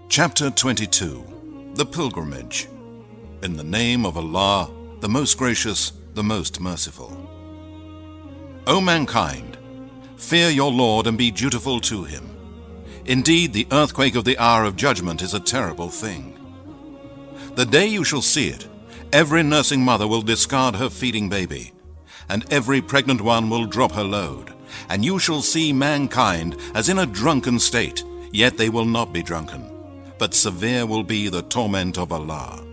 Chapter 22. The Pilgrimage. In the name of Allah, the most gracious, the most merciful. O mankind, fear your Lord and be dutiful to him. Indeed, the earthquake of the hour of judgment is a terrible thing. The day you shall see it, every nursing mother will discard her feeding baby, and every pregnant one will drop her load, and you shall see mankind as in a drunken state, yet they will not be drunken, but severe will be the torment of Allah.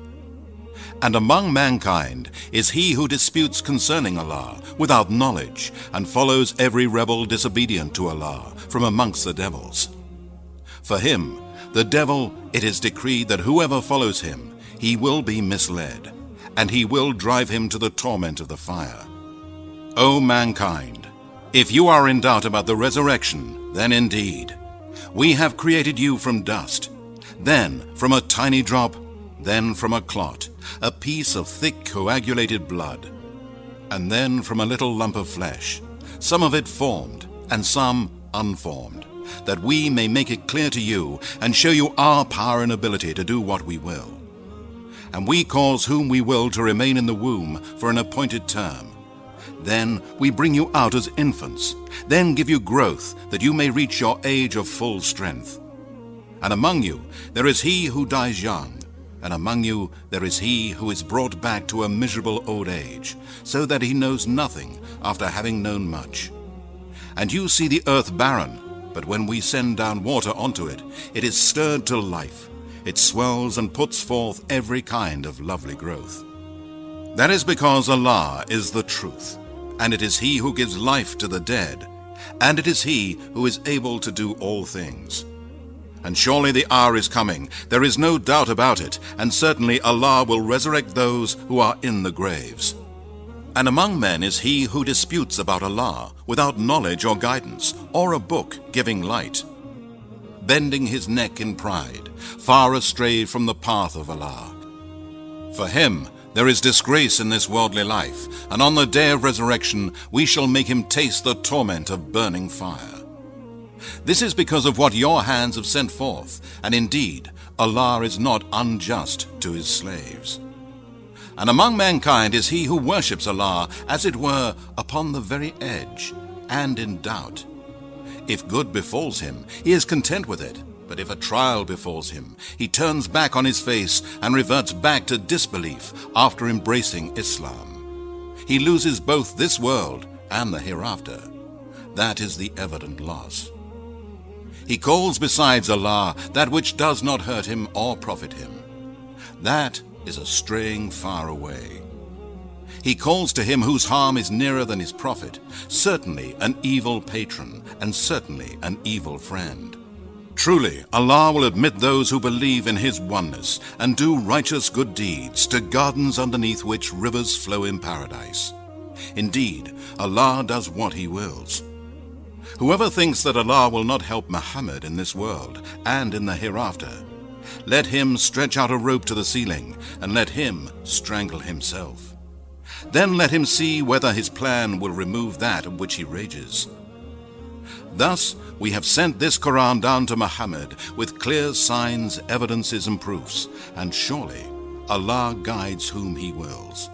And among mankind is he who disputes concerning Allah without knowledge, and follows every rebel disobedient to Allah from amongst the devils. For him, the devil, it is decreed that whoever follows him, he will be misled, and he will drive him to the torment of the fire. O mankind, if you are in doubt about the resurrection, then indeed, we have created you from dust, then from a tiny drop, then from a clot, a piece of thick coagulated blood, and then from a little lump of flesh, some of it formed, and some unformed, that we may make it clear to you and show you our power and ability to do what we will. And we cause whom we will to remain in the womb for an appointed term. Then we bring you out as infants, then give you growth that you may reach your age of full strength. And among you there is he who dies young, and among you there is he who is brought back to a miserable old age, so that he knows nothing after having known much. And you see the earth barren, but when we send down water onto it, it is stirred to life. It swells and puts forth every kind of lovely growth. That is because Allah is the truth, and it is he who gives life to the dead, and it is he who is able to do all things. And surely the hour is coming, there is no doubt about it, and certainly Allah will resurrect those who are in the graves. And among men is he who disputes about Allah, without knowledge or guidance, or a book giving light, bending his neck in pride, far astray from the path of Allah. For him there is disgrace in this worldly life, and on the day of resurrection we shall make him taste the torment of burning fire. This is because of what your hands have sent forth, and indeed Allah is not unjust to his slaves. And among mankind is he who worships Allah, as it were, upon the very edge, and in doubt. If good befalls him, he is content with it, but if a trial befalls him, he turns back on his face and reverts back to disbelief after embracing Islam. He loses both this world and the hereafter. That is the evident loss. He calls besides Allah that which does not hurt him or profit him. That is a straying far away. He calls to him whose harm is nearer than his profit, certainly an evil patron, and certainly an evil friend. Truly, Allah will admit those who believe in his oneness and do righteous good deeds to gardens underneath which rivers flow in paradise. Indeed, Allah does what he wills. Whoever thinks that Allah will not help Muhammad in this world and in the hereafter, let him stretch out a rope to the ceiling, and let him strangle himself. Then let him see whether his plan will remove that of which he rages. Thus we have sent this Quran down to Muhammad with clear signs, evidences, and proofs, and surely Allah guides whom he wills.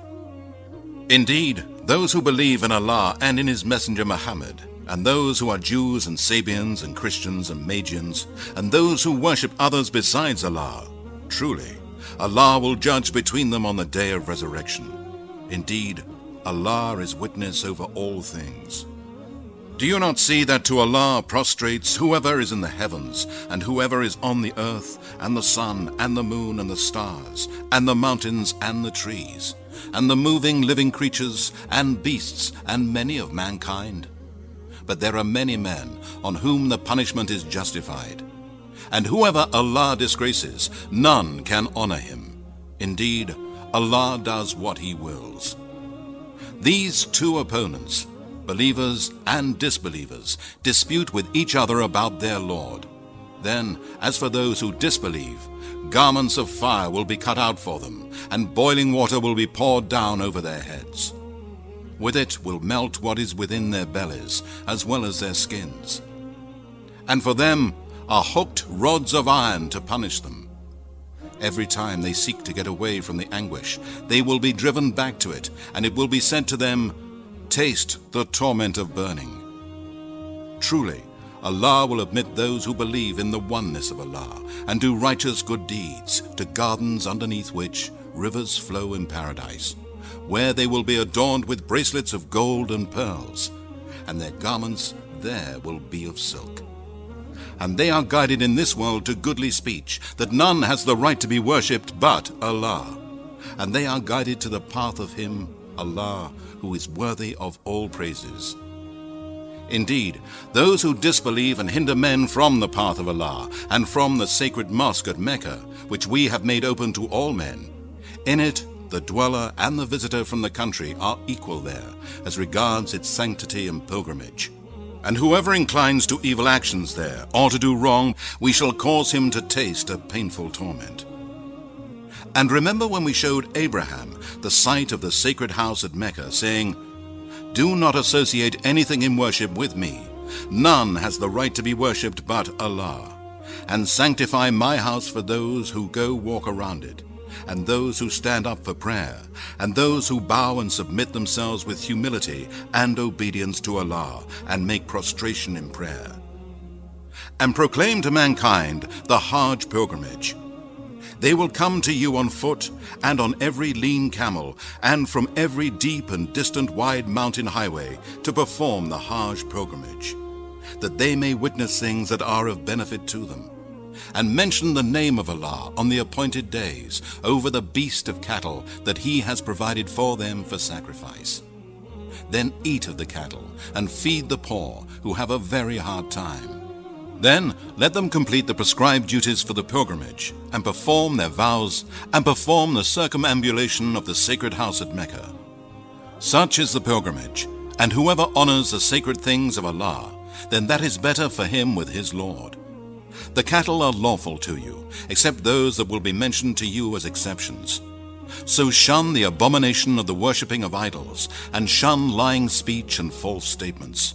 Indeed, those who believe in Allah and in his messenger Muhammad, and those who are Jews and Sabians and Christians and Magians, and those who worship others besides Allah, truly Allah will judge between them on the day of resurrection. Indeed, Allah is witness over all things. Do you not see that to Allah prostrates whoever is in the heavens, and whoever is on the earth, and the sun, and the moon, and the stars, and the mountains, and the trees, and the moving living creatures, and beasts, and many of mankind? But there are many men on whom the punishment is justified. And whoever Allah disgraces, none can honor him. Indeed, Allah does what he wills. These two opponents, believers and disbelievers, dispute with each other about their Lord. Then, as for those who disbelieve, garments of fire will be cut out for them, and boiling water will be poured down over their heads. With it will melt what is within their bellies, as well as their skins. And for them are hooked rods of iron to punish them. Every time they seek to get away from the anguish, they will be driven back to it, and it will be said to them, "Taste the torment of burning." Truly, Allah will admit those who believe in the oneness of Allah and do righteous good deeds to gardens underneath which rivers flow in paradise, where they will be adorned with bracelets of gold and pearls, and their garments there will be of silk. And they are guided in this world to goodly speech, that none has the right to be worshipped but Allah. And they are guided to the path of Him, Allah, who is worthy of all praises. Indeed, those who disbelieve and hinder men from the path of Allah and from the sacred mosque at Mecca, which we have made open to all men, in it the dweller and the visitor from the country are equal there, as regards its sanctity and pilgrimage. And whoever inclines to evil actions there, or to do wrong, we shall cause him to taste a painful torment. And remember when we showed Abraham the site of the sacred house at Mecca, saying, "Do not associate anything in worship with me. None has the right to be worshipped but Allah. And sanctify my house for those who go walk around it, and those who stand up for prayer, and those who bow and submit themselves with humility and obedience to Allah, and make prostration in prayer. And proclaim to mankind the Hajj pilgrimage. They will come to you on foot and on every lean camel, and from every deep and distant wide mountain highway to perform the Hajj pilgrimage, that they may witness things that are of benefit to them, and mention the name of Allah on the appointed days over the beast of cattle that He has provided for them for sacrifice. Then eat of the cattle and feed the poor who have a very hard time. Then let them complete the prescribed duties for the pilgrimage and perform their vows and perform the circumambulation of the sacred house at Mecca. Such is the pilgrimage, and whoever honors the sacred things of Allah, then that is better for him with his Lord. The cattle are lawful to you, except those that will be mentioned to you as exceptions. So shun the abomination of the worshipping of idols, and shun lying speech and false statements.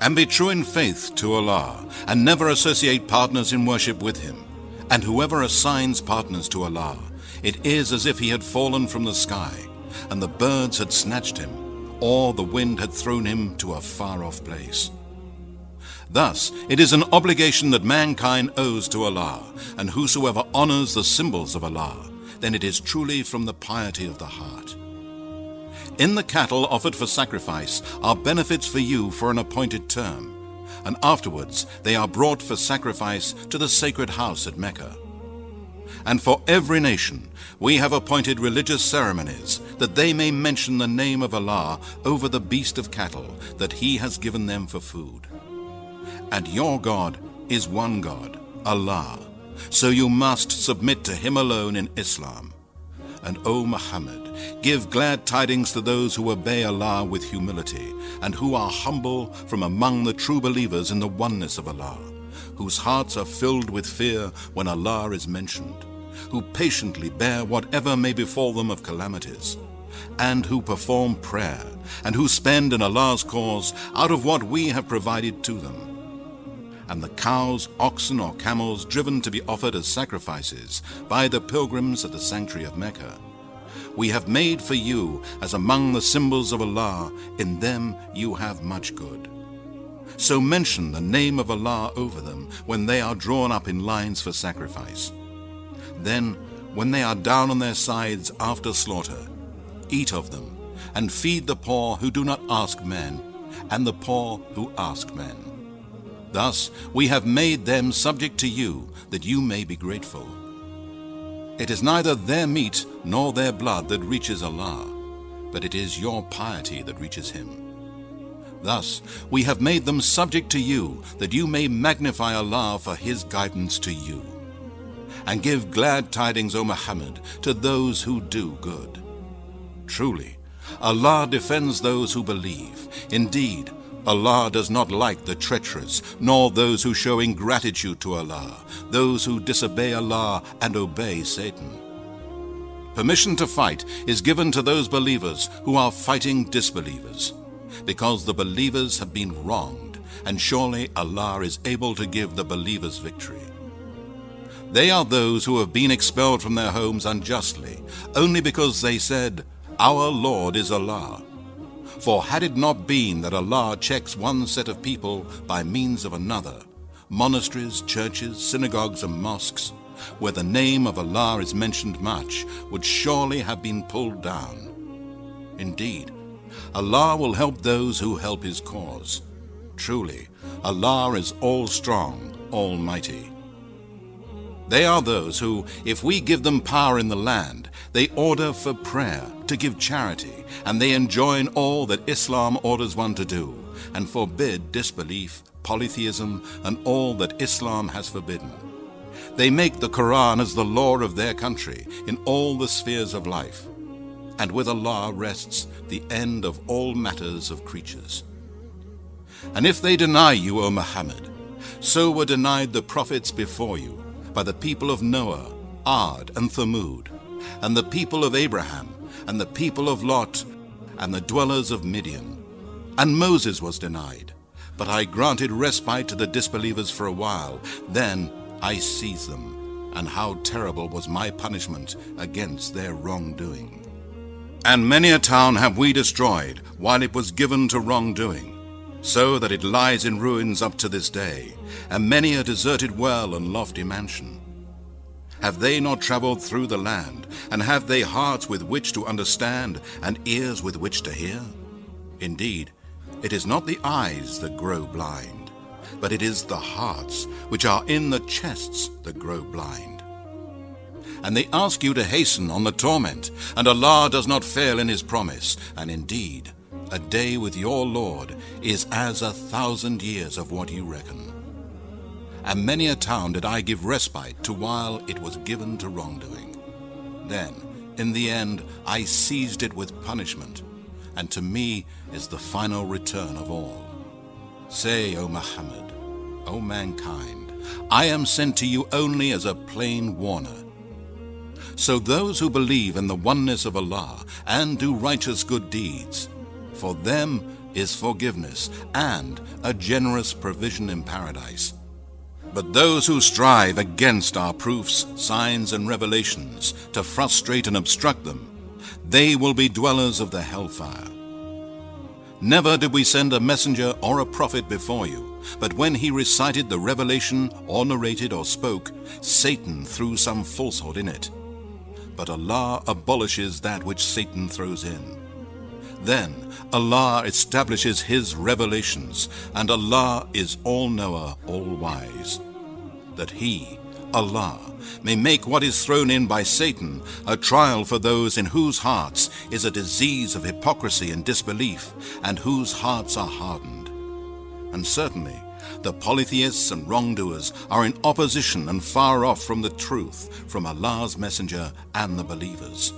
And be true in faith to Allah, and never associate partners in worship with Him. And whoever assigns partners to Allah, it is as if he had fallen from the sky, and the birds had snatched him, or the wind had thrown him to a far-off place. Thus, it is an obligation that mankind owes to Allah, and whosoever honors the symbols of Allah, then it is truly from the piety of the heart. In the cattle offered for sacrifice are benefits for you for an appointed term, and afterwards they are brought for sacrifice to the sacred house at Mecca. And for every nation we have appointed religious ceremonies, that they may mention the name of Allah over the beast of cattle that He has given them for food. And your God is one God, Allah, so you must submit to Him alone in Islam. And O Muhammad, give glad tidings to those who obey Allah with humility, and who are humble from among the true believers in the oneness of Allah, whose hearts are filled with fear when Allah is mentioned, who patiently bear whatever may befall them of calamities, and who perform prayer, and who spend in Allah's cause out of what we have provided to them. And the cows, oxen, or camels driven to be offered as sacrifices by the pilgrims at the sanctuary of Mecca, we have made for you as among the symbols of Allah. In them you have much good. So mention the name of Allah over them when they are drawn up in lines for sacrifice. Then, when they are down on their sides after slaughter, eat of them, and feed the poor who do not ask men, and the poor who ask men. Thus we have made them subject to you, that you may be grateful. It is neither their meat nor their blood that reaches Allah, but it is your piety that reaches Him. Thus we have made them subject to you, that you may magnify Allah for His guidance to you. And give glad tidings, O Muhammad, to those who do good. Truly, Allah defends those who believe. Indeed, Allah does not like the treacherous, nor those who show ingratitude to Allah, those who disobey Allah and obey Satan. Permission to fight is given to those believers who are fighting disbelievers, because the believers have been wronged, and surely Allah is able to give the believers victory. They are those who have been expelled from their homes unjustly, only because they said, "Our Lord is Allah." For had it not been that Allah checks one set of people by means of another, monasteries, churches, synagogues and mosques, where the name of Allah is mentioned much, would surely have been pulled down. Indeed, Allah will help those who help His cause. Truly, Allah is all-strong, almighty. They are those who, if we give them power in the land, they order for prayer, to give charity, and they enjoin all that Islam orders one to do, and forbid disbelief, polytheism, and all that Islam has forbidden. They make the Quran as the law of their country in all the spheres of life, and with Allah rests the end of all matters of creatures. And if they deny you, O Muhammad, so were denied the prophets before you, by the people of Noah, Ad, and Thamud, and the people of Abraham, and the people of Lot, and the dwellers of Midian. And Moses was denied, but I granted respite to the disbelievers for a while. Then I seized them, and how terrible was my punishment against their wrongdoing. And many a town have we destroyed while it was given to wrongdoing, so that it lies in ruins up to this day, and many a deserted well and lofty mansion. Have they not traveled through the land, and have they hearts with which to understand, and ears with which to hear? Indeed, it is not the eyes that grow blind, but it is the hearts which are in the chests that grow blind. And they ask you to hasten on the torment, and Allah does not fail in His promise, and indeed, a day with your Lord is as 1,000 years of what you reckon. And many a town did I give respite to while it was given to wrongdoing. Then, in the end, I seized it with punishment, and to me is the final return of all. Say, O Muhammad, O mankind, I am sent to you only as a plain warner. So those who believe in the oneness of Allah and do righteous good deeds, for them is forgiveness and a generous provision in paradise. But those who strive against our proofs, signs, and revelations to frustrate and obstruct them, they will be dwellers of the hellfire. Never did we send a messenger or a prophet before you, but when he recited the revelation or narrated or spoke, Satan threw some falsehood in it. But Allah abolishes that which Satan throws in. Then Allah establishes His revelations, and Allah is all-knower, all-wise, that He, Allah, may make what is thrown in by Satan a trial for those in whose hearts is a disease of hypocrisy and disbelief, and whose hearts are hardened. And certainly the polytheists and wrongdoers are in opposition and far off from the truth from Allah's messenger and the believers.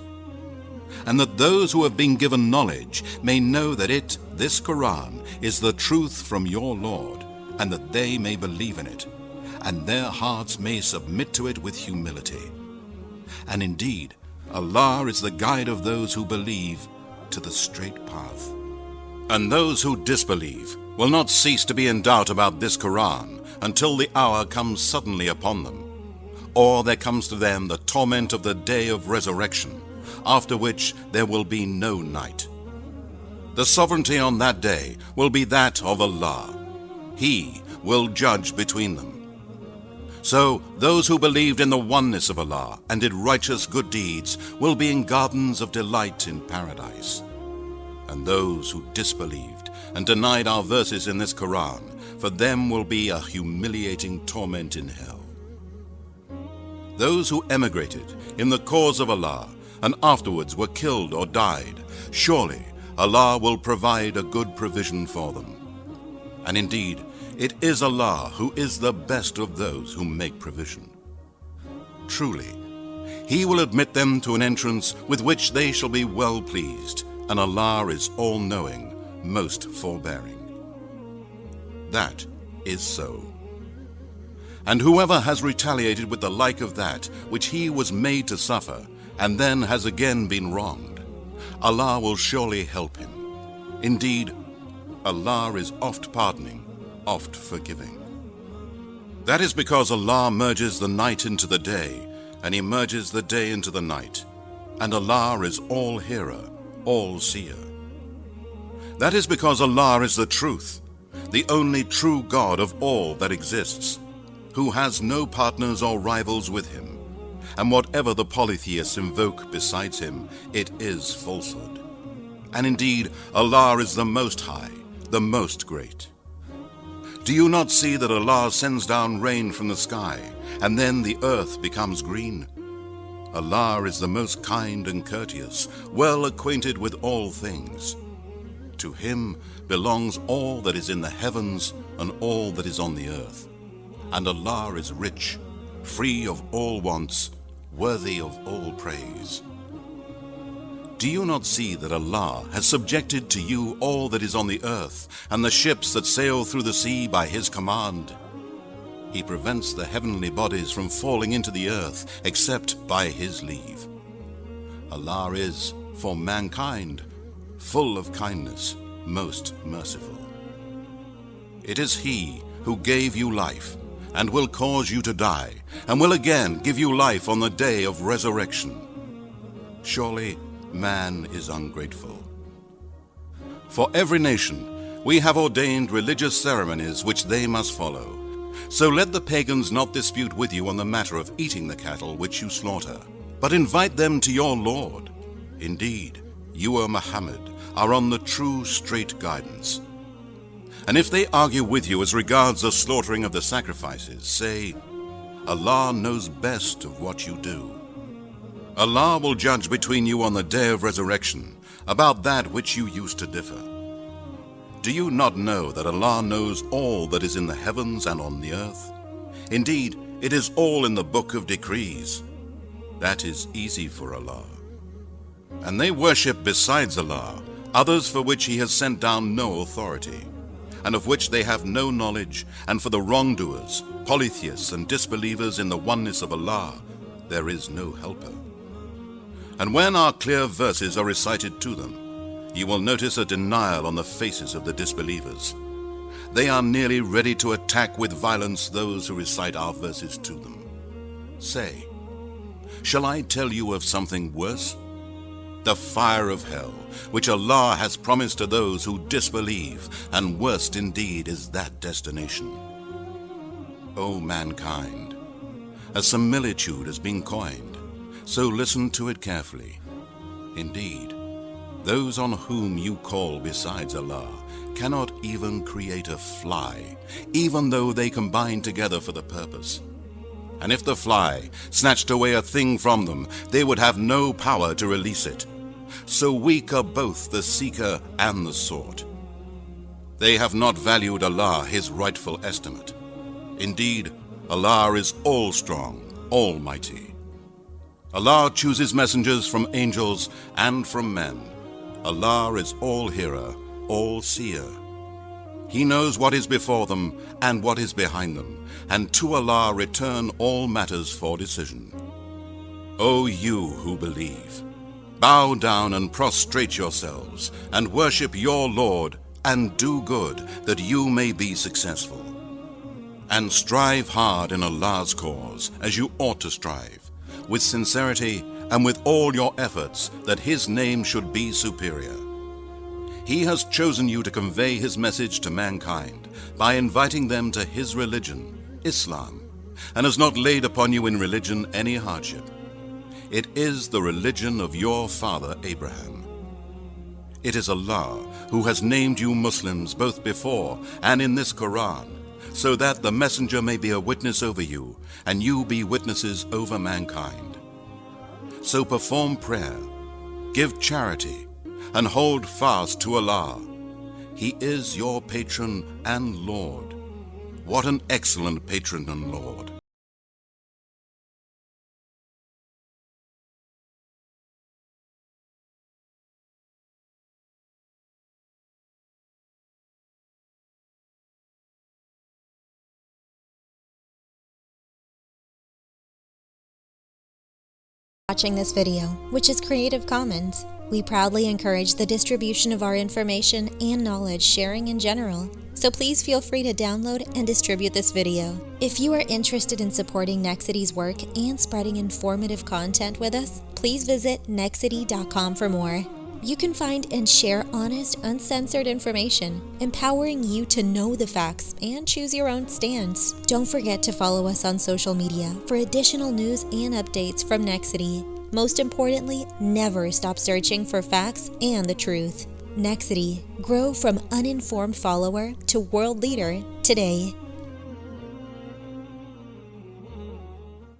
And that those who have been given knowledge may know that it, this Quran, is the truth from your Lord, and that they may believe in it, and their hearts may submit to it with humility. And indeed, Allah is the guide of those who believe to the straight path. And those who disbelieve will not cease to be in doubt about this Quran until the hour comes suddenly upon them, or there comes to them the torment of the day of resurrection, after which there will be no night. The sovereignty on that day will be that of Allah. He will judge between them. So those who believed in the oneness of Allah and did righteous good deeds will be in gardens of delight in paradise. And those who disbelieved and denied our verses in this Quran, for them will be a humiliating torment in hell. Those who emigrated in the cause of Allah and afterwards were killed or died, surely Allah will provide a good provision for them. And indeed, it is Allah who is the best of those who make provision. Truly, He will admit them to an entrance with which they shall be well pleased, and Allah is all-knowing, most forbearing. That is so. And whoever has retaliated with the like of that which he was made to suffer, and then has again been wronged, Allah will surely help him. Indeed, Allah is oft pardoning, oft forgiving. That is because Allah merges the night into the day, and He merges the day into the night, and Allah is all-hearer, all-seer. That is because Allah is the truth, the only true God of all that exists, who has no partners or rivals with Him, and whatever the polytheists invoke besides Him, it is falsehood. And indeed, Allah is the Most High, the Most Great. Do you not see that Allah sends down rain from the sky, and then the earth becomes green? Allah is the most kind and courteous, well acquainted with all things. To Him belongs all that is in the heavens and all that is on the earth. And Allah is rich, free of all wants, worthy of all praise. Do you not see that Allah has subjected to you all that is on the earth, and the ships that sail through the sea by His command? He prevents the heavenly bodies from falling into the earth, except by His leave. Allah is, for mankind, full of kindness, most merciful. It is He who gave you life, and will cause you to die, and will again give you life on the day of resurrection. Surely, man is ungrateful. For every nation we have ordained religious ceremonies which they must follow. So let the pagans not dispute with you on the matter of eating the cattle which you slaughter, but invite them to your Lord. Indeed, you, O Muhammad, are on the true straight guidance. And if they argue with you as regards the slaughtering of the sacrifices, say, Allah knows best of what you do. Allah will judge between you on the day of resurrection about that which you used to differ. Do you not know that Allah knows all that is in the heavens and on the earth? Indeed, it is all in the book of decrees. That is easy for Allah. And they worship besides Allah others for which He has sent down no authority, and of which they have no knowledge, and for the wrongdoers, polytheists and disbelievers in the oneness of Allah, there is no helper. And when our clear verses are recited to them, you will notice a denial on the faces of the disbelievers. They are nearly ready to attack with violence those who recite our verses to them. Say, shall I tell you of something worse? The fire of hell, which Allah has promised to those who disbelieve, and worst indeed is that destination. O mankind, a similitude has been coined, so listen to it carefully. Indeed, those on whom you call besides Allah cannot even create a fly, even though they combine together for the purpose. And if the fly snatched away a thing from them, they would have no power to release it. So weak are both the seeker and the sought. They have not valued Allah His rightful estimate. Indeed, Allah is all-strong, almighty. Allah chooses messengers from angels and from men. Allah is all-hearer, all-seer. He knows what is before them and what is behind them, and to Allah return all matters for decision. O you who believe, bow down and prostrate yourselves, and worship your Lord, and do good, that you may be successful. And strive hard in Allah's cause, as you ought to strive, with sincerity and with all your efforts, that His name should be superior. He has chosen you to convey His message to mankind by inviting them to His religion, Islam, and has not laid upon you in religion any hardship. It is the religion of your father Abraham. It is Allah who has named you Muslims both before and in this Quran, so that the messenger may be a witness over you, and you be witnesses over mankind. So perform prayer, give charity, and hold fast to Allah. He is your patron and Lord. What an excellent patron and Lord! watching this video, which is Creative Commons. We proudly encourage the distribution of our information and knowledge sharing in general, so please feel free to download and distribute this video. If you are interested in supporting Nexity's work and spreading informative content with us, please visit nexity.com for more. You can find and share honest, uncensored information, empowering you to know the facts and choose your own stance. Don't forget to follow us on social media for additional news and updates from Nexity. Most importantly, never stop searching for facts and the truth. Nexity, grow from uninformed follower to world leader today.